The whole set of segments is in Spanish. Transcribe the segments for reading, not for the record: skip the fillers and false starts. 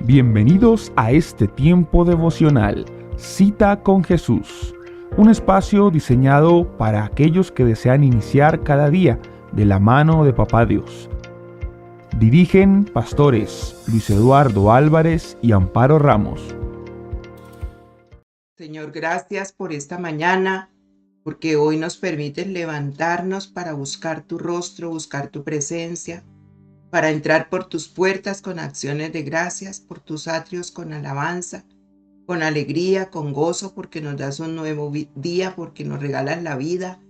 Bienvenidos a este tiempo devocional, Cita con Jesús, un espacio diseñado para aquellos que desean iniciar cada día de la mano de Papá Dios. Dirigen pastores Luis Eduardo Álvarez y Amparo Ramos. Señor, gracias por esta mañana, porque hoy nos permites levantarnos para buscar tu rostro, buscar tu presencia, para entrar por tus puertas con acciones de gracias, por tus atrios con alabanza, con alegría, con gozo, porque nos das un nuevo día, porque nos regalas la vida,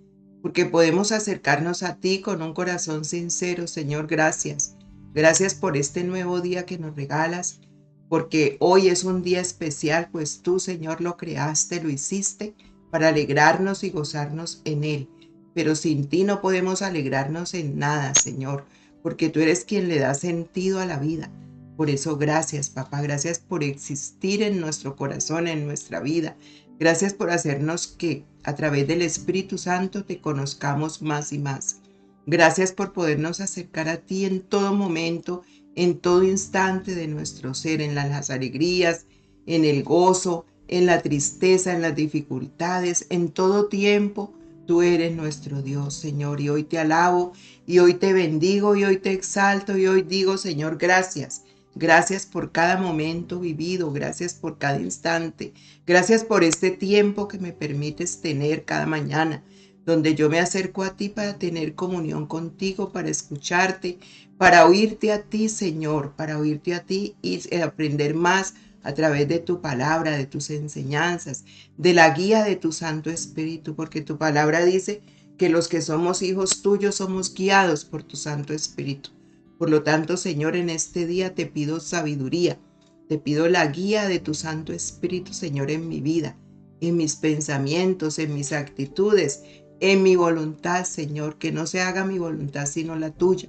porque podemos acercarnos a ti con un corazón sincero. Señor, gracias. Gracias por este nuevo día que nos regalas, porque hoy es un día especial, pues tú, Señor, lo creaste, lo hiciste para alegrarnos y gozarnos en él. Pero sin ti no podemos alegrarnos en nada, Señor, porque tú eres quien le da sentido a la vida. Por eso gracias, papá, gracias por existir en nuestro corazón, en nuestra vida. Gracias por hacernos que a través del Espíritu Santo te conozcamos más y más. Gracias por podernos acercar a ti en todo momento, en todo instante de nuestro ser, en las alegrías, en el gozo, en la tristeza, en las dificultades, en todo tiempo. Tú eres nuestro Dios, Señor, y hoy te alabo, y hoy te bendigo, y hoy te exalto, y hoy digo, Señor, gracias. Gracias por cada momento vivido, gracias por cada instante, gracias por este tiempo que me permites tener cada mañana, donde yo me acerco a ti para tener comunión contigo, para escucharte, para oírte a ti, Señor, para oírte a ti y aprender más a través de tu palabra, de tus enseñanzas, de la guía de tu Santo Espíritu, porque tu palabra dice que los que somos hijos tuyos somos guiados por tu Santo Espíritu. Por lo tanto, Señor, en este día te pido sabiduría, te pido la guía de tu Santo Espíritu, Señor, en mi vida, en mis pensamientos, en mis actitudes, en mi voluntad, Señor, que no se haga mi voluntad sino la tuya,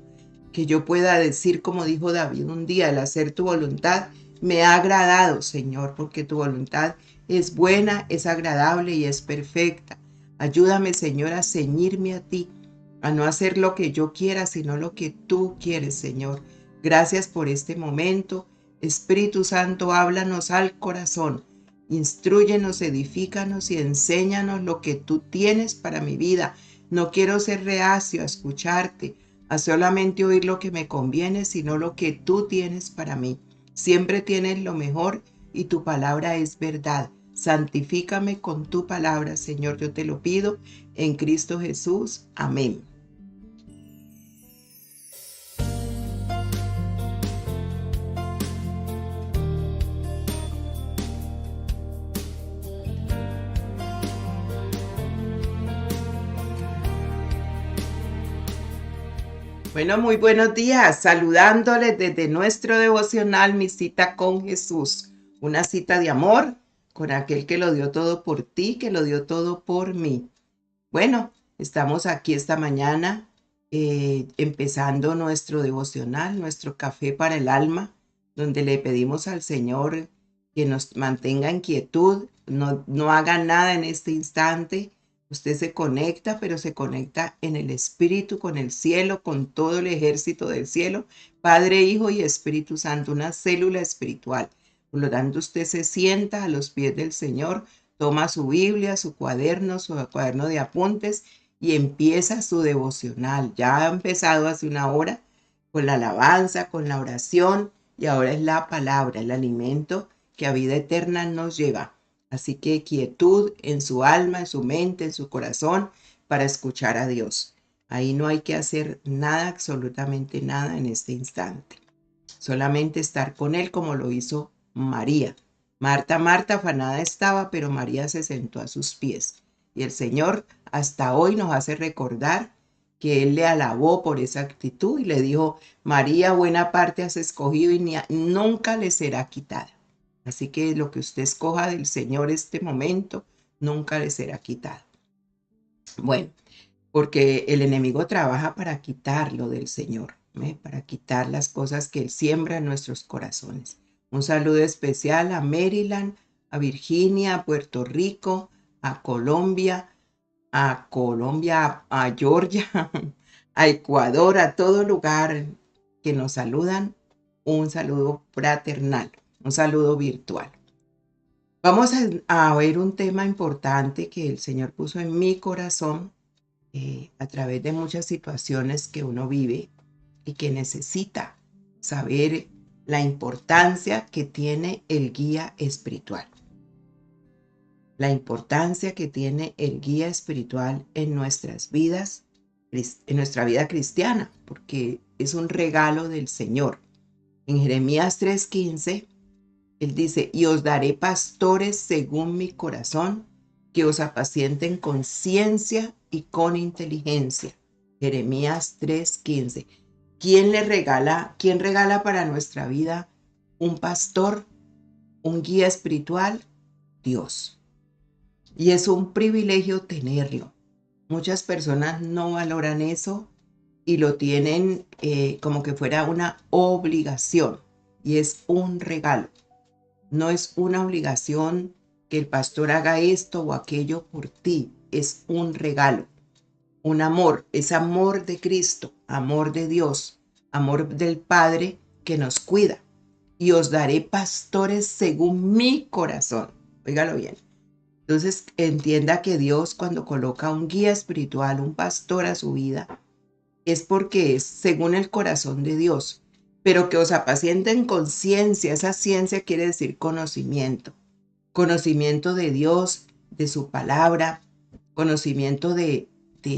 que yo pueda decir como dijo David un día, el hacer tu voluntad me ha agradado, Señor, porque tu voluntad es buena, es agradable y es perfecta. Ayúdame, Señor, a ceñirme a ti, a no hacer lo que yo quiera, sino lo que tú quieres, Señor. Gracias por este momento. Espíritu Santo, háblanos al corazón. Instrúyenos, edifícanos y enséñanos lo que tú tienes para mi vida. No quiero ser reacio a escucharte, a solamente oír lo que me conviene, sino lo que tú tienes para mí. Siempre tienes lo mejor y tu palabra es verdad. Santifícame con tu palabra, Señor, yo te lo pido en Cristo Jesús. Amén. Bueno, muy buenos días, saludándoles desde nuestro devocional, mi cita con Jesús, una cita de amor con aquel que lo dio todo por ti, que lo dio todo por mí. Bueno, estamos aquí esta mañana empezando nuestro devocional, nuestro café para el alma, donde le pedimos al Señor que nos mantenga en quietud, no haga nada en este instante. Usted se conecta, pero se conecta en el Espíritu, con el cielo, con todo el ejército del cielo, Padre, Hijo y Espíritu Santo, una célula espiritual. Por lo tanto, usted se sienta a los pies del Señor, toma su Biblia, su cuaderno de apuntes y empieza su devocional. Ya ha empezado hace una hora con la alabanza, con la oración y ahora es la palabra, el alimento que a vida eterna nos lleva. Así que quietud en su alma, en su mente, en su corazón para escuchar a Dios. Ahí no hay que hacer nada, absolutamente nada en este instante. Solamente estar con Él como lo hizo María. Marta, Marta, afanada estaba, pero María se sentó a sus pies. Y el Señor hasta hoy nos hace recordar que Él le alabó por esa actitud y le dijo, María, buena parte has escogido y nunca le será quitada. Así que lo que usted escoja del Señor este momento, nunca le será quitado. Bueno, porque el enemigo trabaja para quitarlo del Señor, para quitar las cosas que Él siembra en nuestros corazones. Un saludo especial a Maryland, a Virginia, a Puerto Rico, a Colombia, a Georgia, a Ecuador, a todo lugar que nos saludan. Un saludo fraternal. un saludo virtual. Vamos a ver un tema importante que el Señor puso en mi corazón a través de muchas situaciones que uno vive y que necesita saber la importancia que tiene el guía espiritual. La importancia que tiene el guía espiritual en nuestras vidas, en nuestra vida cristiana, porque es un regalo del Señor. En Jeremías 3:15, Él dice, y os daré pastores según mi corazón, que os apacienten con ciencia y con inteligencia. Jeremías 3:15. ¿Quién regala para nuestra vida un pastor, un guía espiritual? Dios. Y es un privilegio tenerlo. Muchas personas no valoran eso y lo tienen como que fuera una obligación. Y es un regalo. No es una obligación que el pastor haga esto o aquello por ti. Es un regalo, un amor. Es amor de Cristo, amor de Dios, amor del Padre que nos cuida. Y os daré pastores según mi corazón. Óigalo bien. Entonces entienda que Dios, cuando coloca un guía espiritual, un pastor a su vida, es porque es según el corazón de Dios, pero que os apacienten con ciencia. Esa ciencia quiere decir conocimiento de Dios, de su palabra, conocimiento de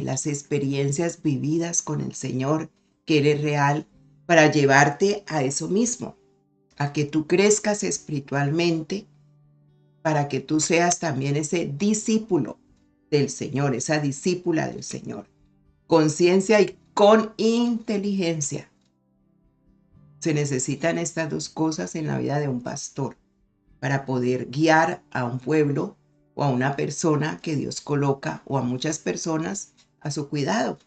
las experiencias vividas con el Señor, que Él es real, para llevarte a eso mismo, a que tú crezcas espiritualmente, para que tú seas también ese discípulo del Señor, esa discípula del Señor. Con ciencia y con inteligencia. Se necesitan estas dos cosas en la vida de un pastor para poder guiar a un pueblo o a una persona que Dios coloca o a muchas personas a su cuidado.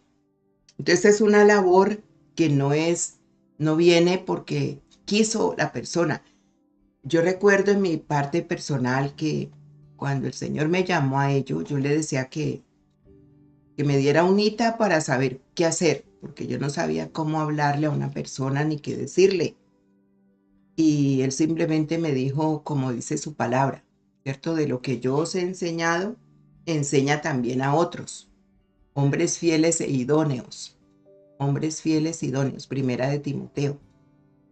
Entonces es una labor que no viene porque quiso la persona. Yo recuerdo en mi parte personal que cuando el Señor me llamó a ello, yo le decía que me diera un hita para saber qué hacer, porque yo no sabía cómo hablarle a una persona ni qué decirle. Y Él simplemente me dijo, como dice su palabra, ¿cierto? De lo que yo os he enseñado, enseña también a otros. Hombres fieles e idóneos. Hombres fieles e idóneos. Primera de Timoteo.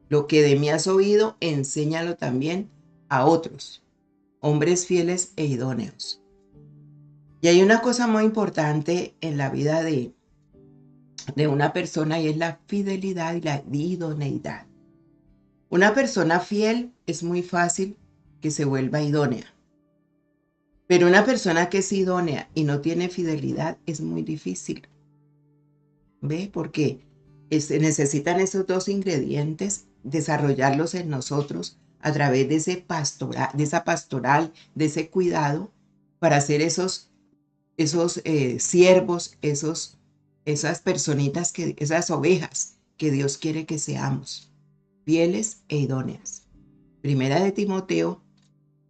Lo que de mí has oído, enséñalo también a otros. Hombres fieles e idóneos. Y hay una cosa muy importante en la vida de una persona y es la fidelidad y la idoneidad. Una persona fiel es muy fácil que se vuelva idónea. Pero una persona que es idónea y no tiene fidelidad es muy difícil. ¿Ve? Porque se necesitan esos dos ingredientes, desarrollarlos en nosotros a través de esa pastoral, de ese cuidado, para hacer esos siervos, esas personitas, esas ovejas que Dios quiere que seamos, fieles e idóneas. Primera de Timoteo,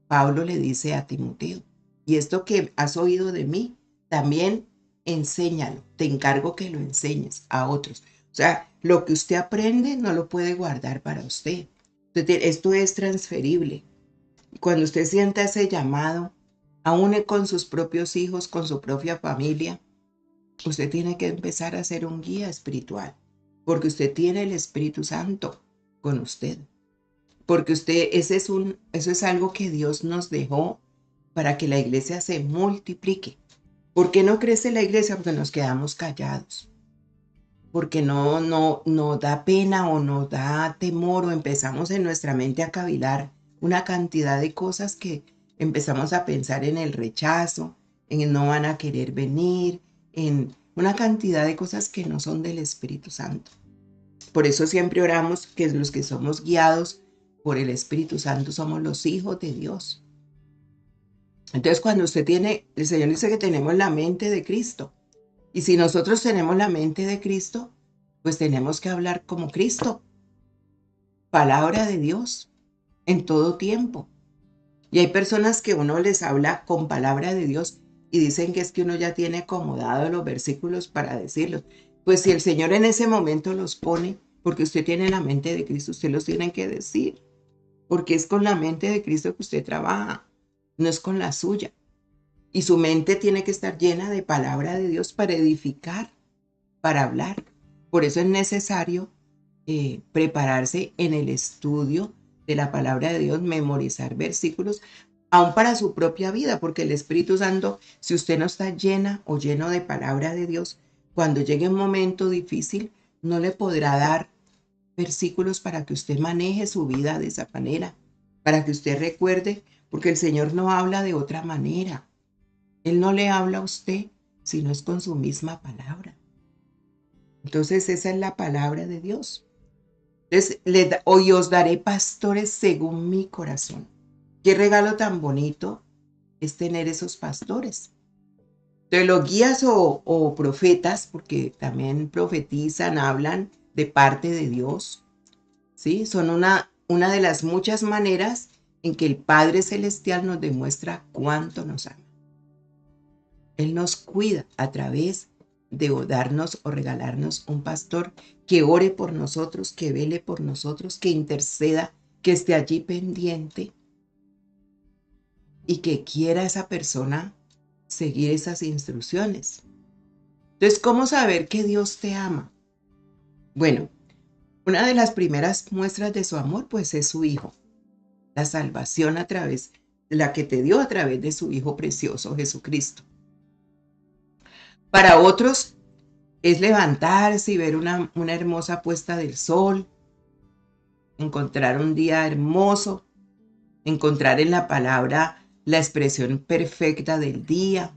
Pablo le dice a Timoteo, y esto que has oído de mí, también enséñalo, te encargo que lo enseñes a otros. O sea, lo que usted aprende no lo puede guardar para usted. Esto es transferible. Y cuando usted sienta ese llamado, aún con sus propios hijos, con su propia familia, usted tiene que empezar a ser un guía espiritual, porque usted tiene el Espíritu Santo con usted. Porque eso es algo que Dios nos dejó para que la iglesia se multiplique. ¿Por qué no crece la iglesia? Porque nos quedamos callados. Porque no da pena o nos da temor o empezamos en nuestra mente a cavilar una cantidad de cosas que empezamos a pensar en el rechazo, en el no van a querer venir, en una cantidad de cosas que no son del Espíritu Santo. Por eso siempre oramos que los que somos guiados por el Espíritu Santo somos los hijos de Dios. Entonces cuando el Señor dice que tenemos la mente de Cristo. Y si nosotros tenemos la mente de Cristo, pues tenemos que hablar como Cristo. Palabra de Dios en todo tiempo. Y hay personas que uno les habla con palabra de Dios y dicen que es que uno ya tiene acomodado los versículos para decirlos. Pues si el Señor en ese momento los pone, porque usted tiene la mente de Cristo, usted los tiene que decir. porque es con la mente de Cristo que usted trabaja, no es con la suya. Y su mente tiene que estar llena de palabra de Dios para edificar, para hablar. Por eso es necesario prepararse en el estudio de la palabra de Dios, memorizar versículos, aún para su propia vida, porque el Espíritu Santo, si usted no está llena o lleno de palabra de Dios, cuando llegue un momento difícil, no le podrá dar versículos para que usted maneje su vida de esa manera, para que usted recuerde, porque el Señor no habla de otra manera. Él no le habla a usted si no es con su misma palabra. Entonces esa es la palabra de Dios. Entonces, hoy os daré pastores según mi corazón. Qué regalo tan bonito es tener esos pastores. Entonces los guías o profetas, porque también profetizan, hablan de parte de Dios, ¿sí? Son una de las muchas maneras en que el Padre Celestial nos demuestra cuánto nos ama. Él nos cuida a través de darnos o regalarnos un pastor que ore por nosotros, que vele por nosotros, que interceda, que esté allí pendiente y que quiera esa persona seguir esas instrucciones. Entonces, ¿cómo saber que Dios te ama? Bueno, una de las primeras muestras de su amor, pues es su Hijo. La salvación a través, la que te dio a través de su Hijo precioso, Jesucristo. Para otros es levantarse y ver una hermosa puesta del sol, encontrar un día hermoso, encontrar en la palabra la expresión perfecta del día,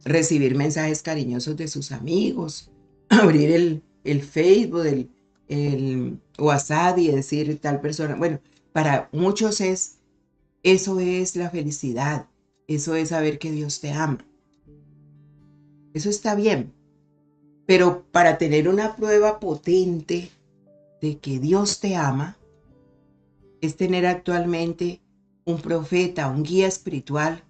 recibir mensajes cariñosos de sus amigos, abrir el Facebook, el WhatsApp y decir tal persona. Bueno, para muchos eso es la felicidad, eso es saber que Dios te ama. Eso está bien, pero para tener una prueba potente de que Dios te ama, es tener actualmente un profeta, un guía espiritual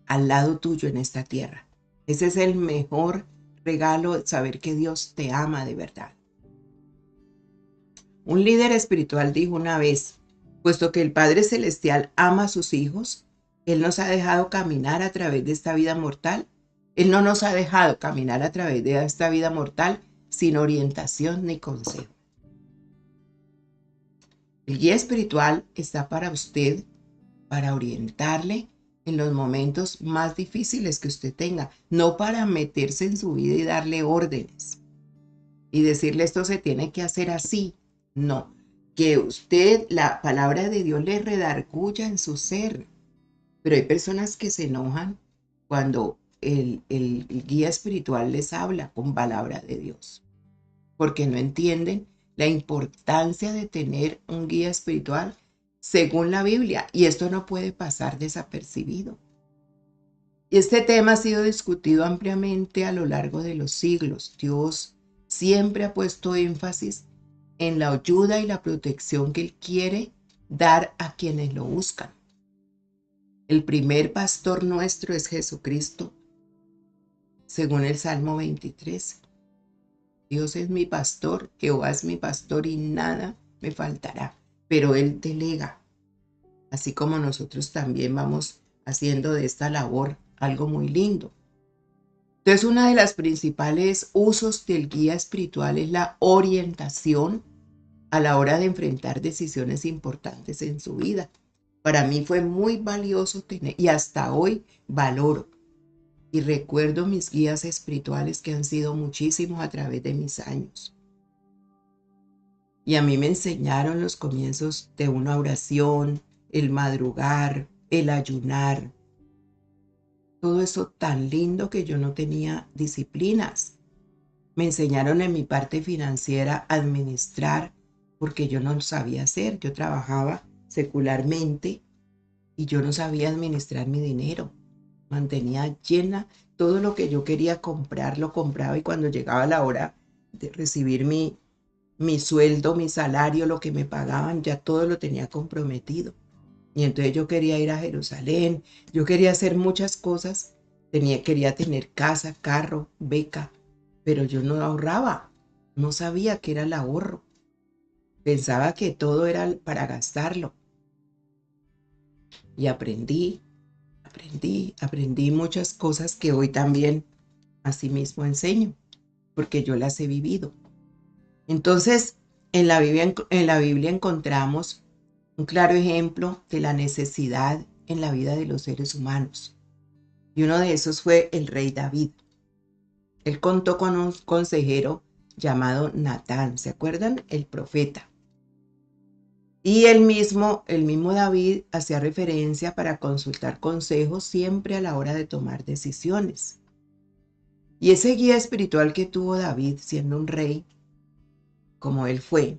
al lado tuyo en esta tierra. Ese es el mejor regalo, saber que Dios te ama de verdad. Un líder espiritual dijo una vez, puesto que el Padre Celestial ama a sus hijos, Él nos ha dejado caminar a través de esta vida mortal. Él no nos ha dejado caminar a través de esta vida mortal sin orientación ni consejo. El guía espiritual está para usted, para orientarle en los momentos más difíciles que usted tenga, no para meterse en su vida y darle órdenes y decirle esto se tiene que hacer así. No, que usted, la palabra de Dios le redarguya en su ser. Pero hay personas que se enojan cuando el guía espiritual les habla con palabra de Dios, porque no entienden la importancia de tener un guía espiritual según la Biblia, y esto no puede pasar desapercibido. Este tema ha sido discutido ampliamente a lo largo de los siglos. Dios siempre ha puesto énfasis en la ayuda y la protección que Él quiere dar a quienes lo buscan. El primer pastor nuestro es Jesucristo, según el Salmo 23. Dios es mi pastor, Jehová es mi pastor y nada me faltará. Pero Él delega, así como nosotros también vamos haciendo de esta labor algo muy lindo. Entonces, una de las principales usos del guía espiritual es la orientación a la hora de enfrentar decisiones importantes en su vida. Para mí fue muy valioso tener, y hasta hoy valoro y recuerdo mis guías espirituales que han sido muchísimos a través de mis años. Y a mí me enseñaron los comienzos de una oración, el madrugar, el ayunar. Todo eso tan lindo que yo no tenía disciplinas. Me enseñaron en mi parte financiera a administrar porque yo no lo sabía hacer. Yo trabajaba secularmente y yo no sabía administrar mi dinero. Mantenía llena, todo lo que yo quería comprar lo compraba, y cuando llegaba la hora de recibir mi sueldo, mi salario, lo que me pagaban, ya todo lo tenía comprometido. Y entonces yo quería ir a Jerusalén, yo quería hacer muchas cosas, quería tener casa, carro, beca, pero yo no ahorraba, no sabía qué era el ahorro. Pensaba que todo era para gastarlo. Y aprendí muchas cosas que hoy también asimismo enseño, porque yo las he vivido. Entonces, en la Biblia encontramos un claro ejemplo de la necesidad en la vida de los seres humanos. Y uno de esos fue el rey David. Él contó con un consejero llamado Natán, ¿se acuerdan? El profeta. Y el mismo David hacía referencia para consultar consejos siempre a la hora de tomar decisiones. Y ese guía espiritual que tuvo David siendo un rey, como él fue,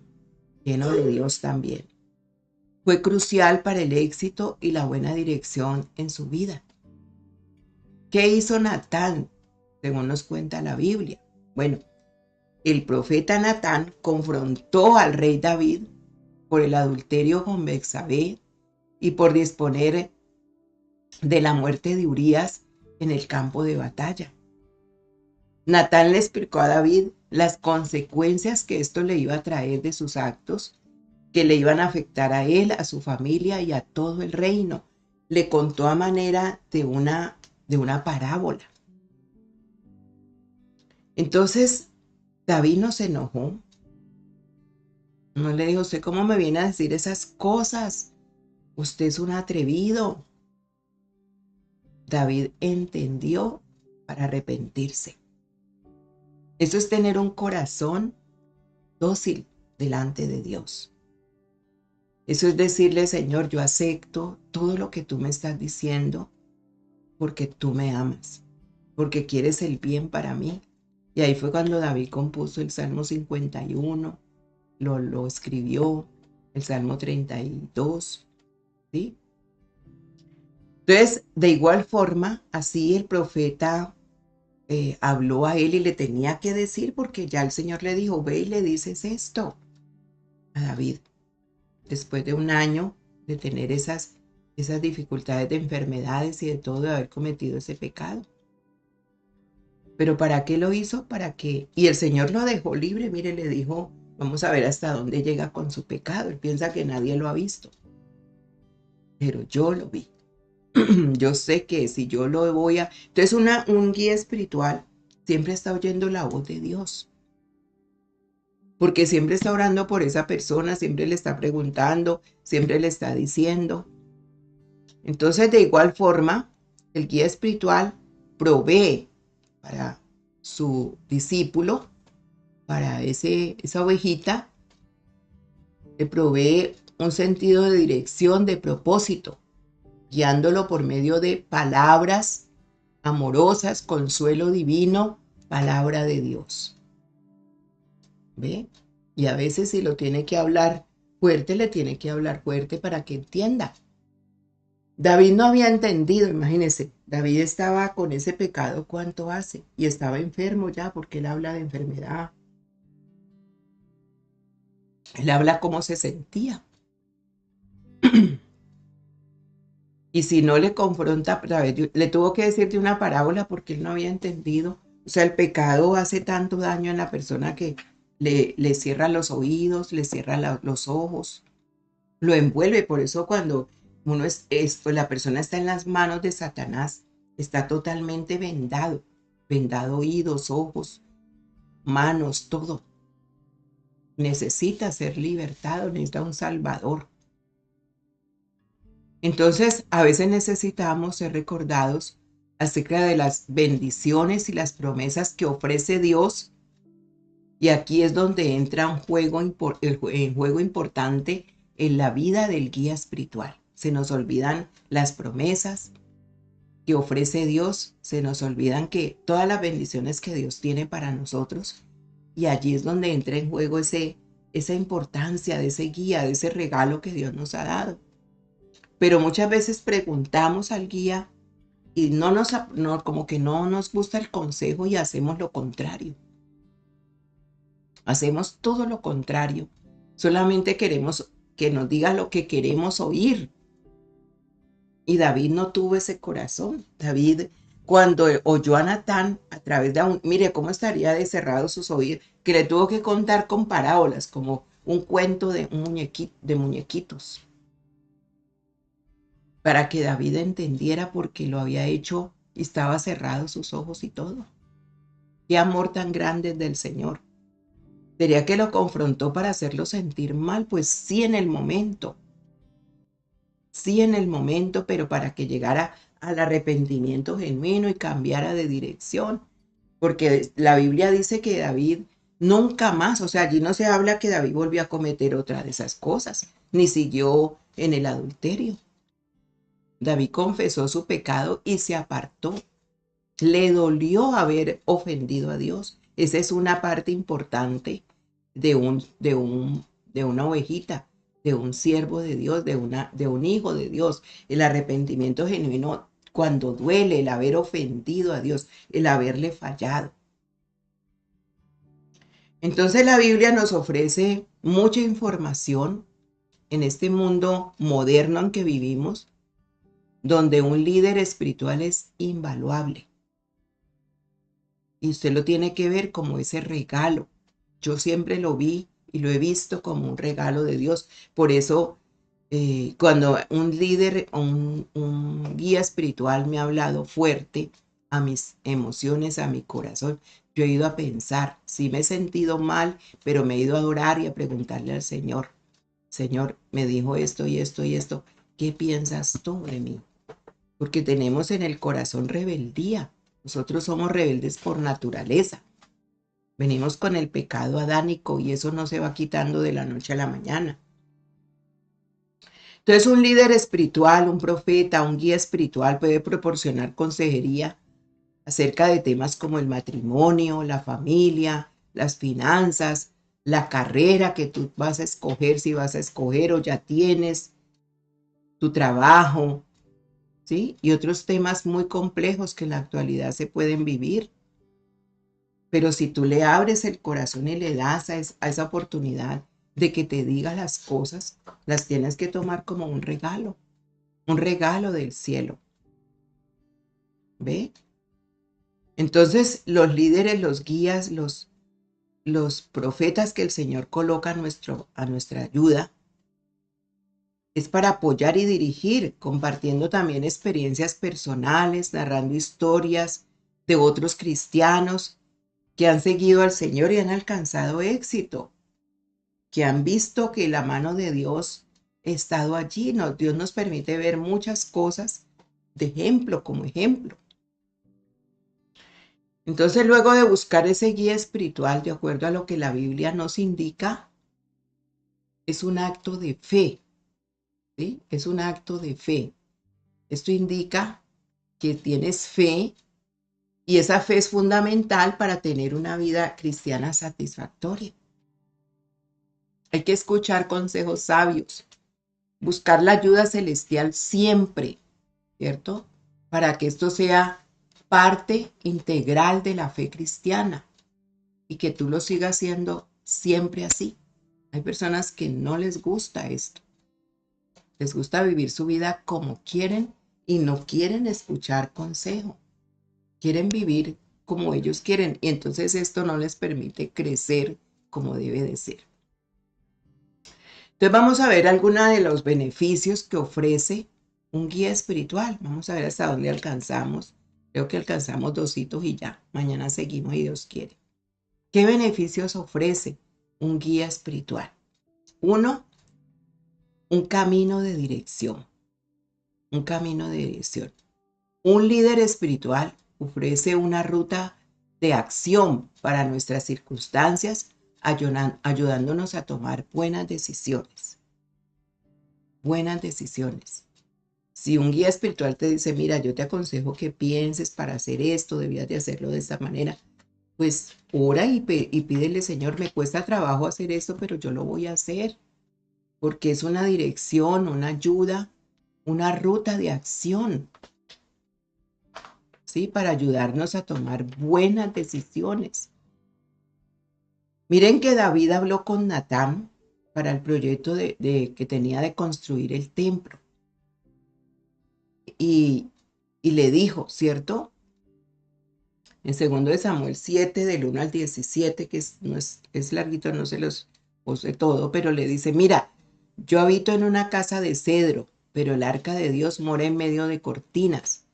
lleno de Dios también, fue crucial para el éxito y la buena dirección en su vida. ¿Qué hizo Natán, según nos cuenta la Biblia? Bueno, el profeta Natán confrontó al rey David por el adulterio con Betsabé y por disponer de la muerte de Urías en el campo de batalla. Natán le explicó a David las consecuencias que esto le iba a traer de sus actos, que le iban a afectar a él, a su familia y a todo el reino. Le contó a manera de una parábola. Entonces David no se enojó. No le dijo, ¿usted cómo me viene a decir esas cosas? Usted es un atrevido. David entendió para arrepentirse. Eso es tener un corazón dócil delante de Dios. Eso es decirle, Señor, yo acepto todo lo que tú me estás diciendo porque tú me amas, porque quieres el bien para mí. Y ahí fue cuando David compuso el Salmo 51, lo escribió, el Salmo 32, ¿sí? Entonces, de igual forma, así el profeta habló a él y le tenía que decir, porque ya el Señor le dijo, ve y le dices esto a David. Después de un año de tener esas dificultades de enfermedades y de todo, de haber cometido ese pecado. ¿Pero para qué lo hizo? ¿Para qué? Y el Señor lo dejó libre, mire, le dijo, vamos a ver hasta dónde llega con su pecado. Él piensa que nadie lo ha visto, pero yo lo vi. Yo sé que si yo lo voy a... Entonces un guía espiritual siempre está oyendo la voz de Dios, porque siempre está orando por esa persona, siempre le está preguntando, siempre le está diciendo. Entonces, de igual forma, el guía espiritual provee para su discípulo, para esa ovejita, le provee un sentido de dirección, de propósito, guiándolo por medio de palabras amorosas, consuelo divino, palabra de Dios. ¿Ve? Y a veces si lo tiene que hablar fuerte, le tiene que hablar fuerte para que entienda. David no había entendido, imagínense, David estaba con ese pecado, ¿cuánto hace? Y estaba enfermo ya, porque él habla de enfermedad. Él habla cómo se sentía. Y si no le confronta, le tuvo que decir de una parábola porque él no había entendido. O sea, el pecado hace tanto daño en la persona que le cierra los oídos, le cierra los ojos, lo envuelve. Por eso cuando la persona está en las manos de Satanás, está totalmente vendado oídos, ojos, manos, todo. Necesita ser libertado, necesita un salvador. Entonces, a veces necesitamos ser recordados acerca de las bendiciones y las promesas que ofrece Dios. Y aquí es donde entra un juego importante en la vida del guía espiritual. Se nos olvidan las promesas que ofrece Dios, se nos olvidan que todas las bendiciones que Dios tiene para nosotros. Y allí es donde entra en juego esa importancia de ese guía, de ese regalo que Dios nos ha dado. Pero muchas veces preguntamos al guía y como que no nos gusta el consejo y hacemos lo contrario. Hacemos todo lo contrario. Solamente queremos que nos diga lo que queremos oír. Y David no tuvo ese corazón. David, cuando oyó a Natán a través de mire cómo estaría de cerrados sus oídos, que le tuvo que contar con parábolas, como un cuento de muñequitos, para que David entendiera por qué lo había hecho y estaba cerrado sus ojos y todo. Qué amor tan grande del Señor. ¿Sería que lo confrontó para hacerlo sentir mal? Pues sí, en el momento. Sí, en el momento, pero para que llegara al arrepentimiento genuino y cambiara de dirección. Porque la Biblia dice que David nunca más, o sea, allí no se habla que David volvió a cometer otra de esas cosas, ni siguió en el adulterio. David confesó su pecado y se apartó. Le dolió haber ofendido a Dios. Esa es una parte importante de una ovejita, de un siervo de Dios, de un hijo de Dios. El arrepentimiento genuino cuando duele, el haber ofendido a Dios, el haberle fallado. Entonces la Biblia nos ofrece mucha información en este mundo moderno en que vivimos, donde un líder espiritual es invaluable. Y usted lo tiene que ver como ese regalo. Yo siempre lo vi y lo he visto como un regalo de Dios. Por eso, cuando un líder, un guía espiritual me ha hablado fuerte a mis emociones, a mi corazón, yo he ido a pensar, sí me he sentido mal, pero me he ido a orar y a preguntarle al Señor, Señor, me dijo esto y esto y esto, ¿qué piensas tú de mí? Porque tenemos en el corazón rebeldía. Nosotros somos rebeldes por naturaleza. Venimos con el pecado adánico y eso no se va quitando de la noche a la mañana. Entonces, un líder espiritual, un profeta, un guía espiritual puede proporcionar consejería acerca de temas como el matrimonio, la familia, las finanzas, la carrera que tú vas a escoger, si vas a escoger o ya tienes, tu trabajo, ¿sí? Y otros temas muy complejos que en la actualidad se pueden vivir. Pero si tú le abres el corazón y le das a esa oportunidad de que te diga las cosas, las tienes que tomar como un regalo del cielo. ¿Ve? Entonces, los líderes, los guías, los profetas que el Señor coloca a nuestra ayuda, es para apoyar y dirigir, compartiendo también experiencias personales, narrando historias de otros cristianos que han seguido al Señor y han alcanzado éxito, que han visto que la mano de Dios ha estado allí. Dios nos permite ver muchas cosas de ejemplo, como ejemplo. Entonces, luego de buscar ese guía espiritual, de acuerdo a lo que la Biblia nos indica, es un acto de fe, ¿sí? Es un acto de fe. Esto indica que tienes fe y esa fe es fundamental para tener una vida cristiana satisfactoria. Hay que escuchar consejos sabios, buscar la ayuda celestial siempre, ¿cierto? Para que esto sea parte integral de la fe cristiana y que tú lo sigas haciendo siempre así. Hay personas que no les gusta esto. Les gusta vivir su vida como quieren y no quieren escuchar consejo. Quieren vivir como ellos quieren y entonces esto no les permite crecer como debe de ser. Entonces vamos a ver algunos de los beneficios que ofrece un guía espiritual. Vamos a ver hasta dónde alcanzamos. Creo que alcanzamos 2 hitos y ya. Mañana seguimos y Dios quiere. ¿Qué beneficios ofrece un guía espiritual? 1, un camino de dirección. Un camino de dirección. Un líder espiritual ofrece una ruta de acción para nuestras circunstancias, ayudándonos a tomar buenas decisiones. Buenas decisiones. Si un guía espiritual te dice, mira, yo te aconsejo que pienses para hacer esto, debías de hacerlo de esta manera, pues ora y pídele, Señor, me cuesta trabajo hacer esto, pero yo lo voy a hacer, porque es una dirección, una ayuda, una ruta de acción, ¿sí? Para ayudarnos a tomar buenas decisiones. Miren que David habló con Natán para el proyecto que tenía de construir el templo. Y le dijo, ¿cierto? En 2 Samuel 7, del 1 al 17, que es larguito, no se los posee todo, pero le dice, mira, yo habito en una casa de cedro, pero el arca de Dios mora en medio de cortinas.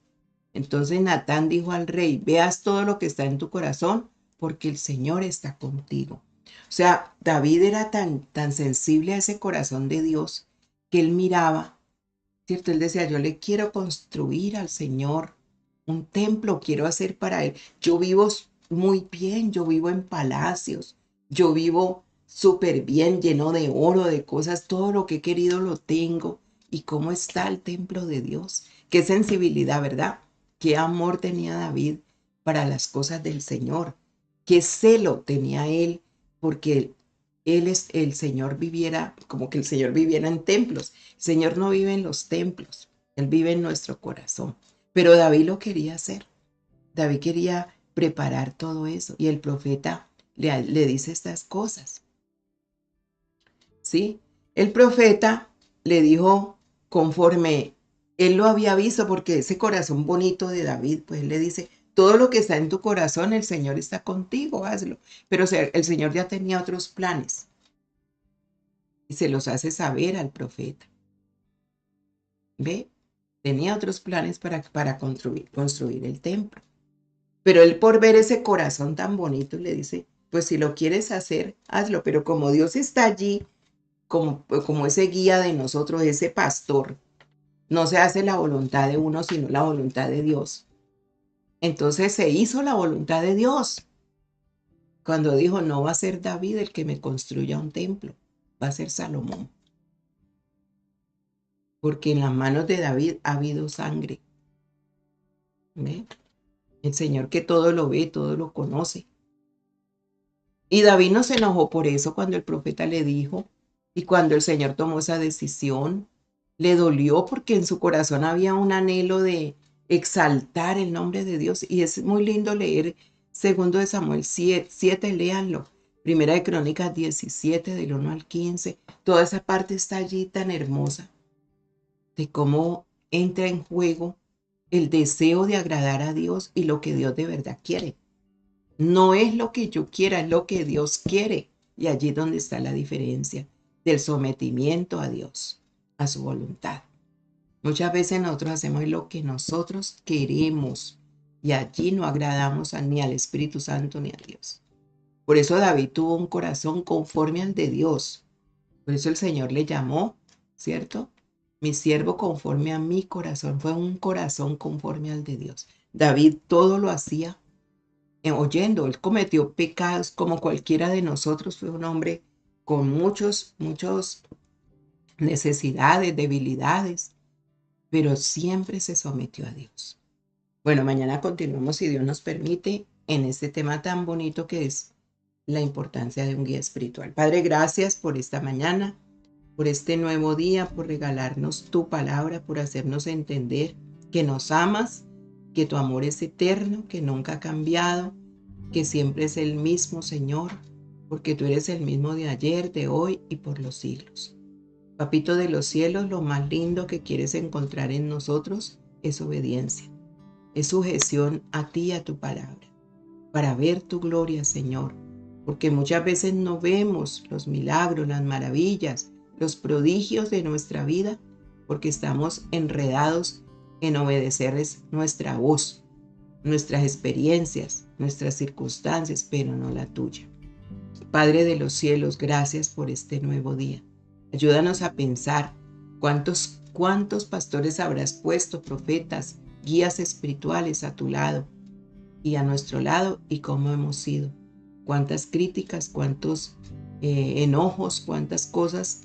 Entonces Natán dijo al rey, veas todo lo que está en tu corazón, porque el Señor está contigo. O sea, David era tan sensible a ese corazón de Dios que él miraba, ¿cierto? Él decía, yo le quiero construir al Señor un templo, quiero hacer para Él. Yo vivo muy bien, yo vivo en palacios, yo vivo súper bien, lleno de oro, de cosas, todo lo que he querido lo tengo. ¿Y cómo está el templo de Dios? Qué sensibilidad, ¿verdad? Qué amor tenía David para las cosas del Señor. Qué celo tenía él porque el Señor viviera, como que el Señor viviera en templos. El Señor no vive en los templos, Él vive en nuestro corazón. Pero David lo quería hacer. David quería preparar todo eso y el profeta le dice estas cosas. ¿Sí? El profeta le dijo conforme él lo había visto, porque ese corazón bonito de David, pues él le dice, todo lo que está en tu corazón, el Señor está contigo, hazlo. Pero o sea, el Señor ya tenía otros planes y se los hace saber al profeta. ¿Ve? Tenía otros planes para construir el templo. Pero él por ver ese corazón tan bonito le dice, pues si lo quieres hacer, hazlo. Pero como Dios está allí, como ese guía de nosotros, ese pastor, no se hace la voluntad de uno, sino la voluntad de Dios. Entonces se hizo la voluntad de Dios. Cuando dijo, no va a ser David el que me construya un templo, va a ser Salomón. Porque en las manos de David ha habido sangre. ¿Ve? El Señor que todo lo ve, todo lo conoce. Y David no se enojó por eso cuando el profeta le dijo, y cuando el Señor tomó esa decisión, le dolió porque en su corazón había un anhelo de exaltar el nombre de Dios. Y es muy lindo leer 2 de Samuel 7, léanlo. Primera de Crónicas 17, del 1 al 15. Toda esa parte está allí tan hermosa de cómo entra en juego el deseo de agradar a Dios y lo que Dios de verdad quiere. No es lo que yo quiera, es lo que Dios quiere. Y allí es donde está la diferencia del sometimiento a Dios, a su voluntad. Muchas veces nosotros hacemos lo que nosotros queremos y allí no agradamos ni al Espíritu Santo ni a Dios. Por eso David tuvo un corazón conforme al de Dios. Por eso el Señor le llamó, ¿cierto? Mi siervo conforme a mi corazón. Fue un corazón conforme al de Dios. David todo lo hacía oyendo. Él cometió pecados como cualquiera de nosotros. Fue un hombre con muchas necesidades, debilidades, pero siempre se sometió a Dios. Bueno, mañana continuamos, si Dios nos permite, en este tema tan bonito que es la importancia de un guía espiritual. Padre, gracias por esta mañana, por este nuevo día, por regalarnos tu palabra, por hacernos entender que nos amas, que tu amor es eterno, que nunca ha cambiado, que siempre es el mismo, Señor, porque tú eres el mismo de ayer, de hoy y por los siglos. Papito de los cielos, lo más lindo que quieres encontrar en nosotros es obediencia, es sujeción a ti y a tu palabra, para ver tu gloria, Señor, porque muchas veces no vemos los milagros, las maravillas, los prodigios de nuestra vida, porque estamos enredados en obedecerles nuestra voz, nuestras experiencias, nuestras circunstancias, pero no la tuya. Padre de los cielos, gracias por este nuevo día. Ayúdanos a pensar cuántos pastores habrás puesto, profetas, guías espirituales a tu lado y a nuestro lado, y cómo hemos sido. Cuántas críticas, cuántos enojos, cuántas cosas,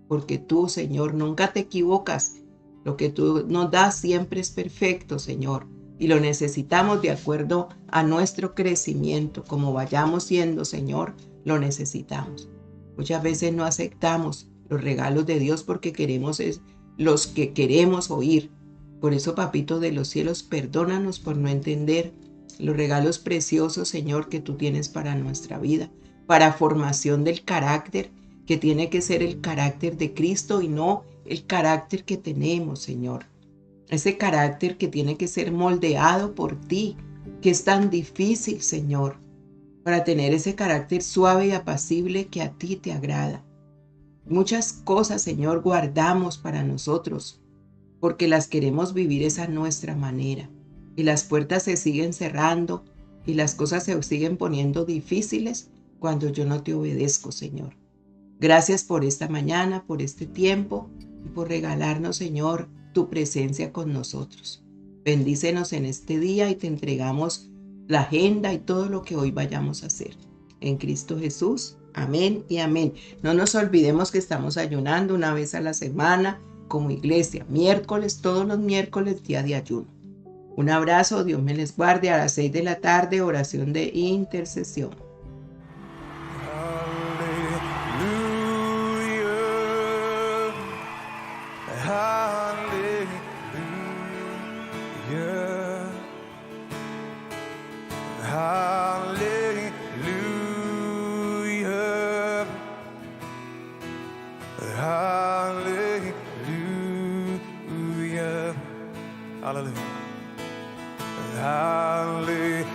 porque tú, Señor, nunca te equivocas. Lo que tú nos das siempre es perfecto, Señor, y lo necesitamos de acuerdo a nuestro crecimiento. Como vayamos siendo, Señor, lo necesitamos. Muchas veces no aceptamos los regalos de Dios porque queremos los que queremos oír. Por eso, Papito de los cielos, perdónanos por no entender los regalos preciosos, Señor, que tú tienes para nuestra vida, para formación del carácter, que tiene que ser el carácter de Cristo y no el carácter que tenemos, Señor. Ese carácter que tiene que ser moldeado por ti, que es tan difícil, Señor. para tener ese carácter suave y apacible que a ti te agrada. Muchas cosas, Señor, guardamos para nosotros, porque las queremos vivir es a nuestra manera. Y las puertas se siguen cerrando y las cosas se siguen poniendo difíciles cuando yo no te obedezco, Señor. Gracias por esta mañana, por este tiempo y por regalarnos, Señor, tu presencia con nosotros. Bendícenos en este día y te entregamos la agenda y todo lo que hoy vayamos a hacer. En Cristo Jesús. Amén y amén. No nos olvidemos que estamos ayunando una vez a la semana como iglesia. Miércoles, todos los miércoles, día de ayuno. Un abrazo, Dios me les guarde. A las 6 de la tarde, oración de intercesión. Hallelujah. Hallelujah. Hallelujah.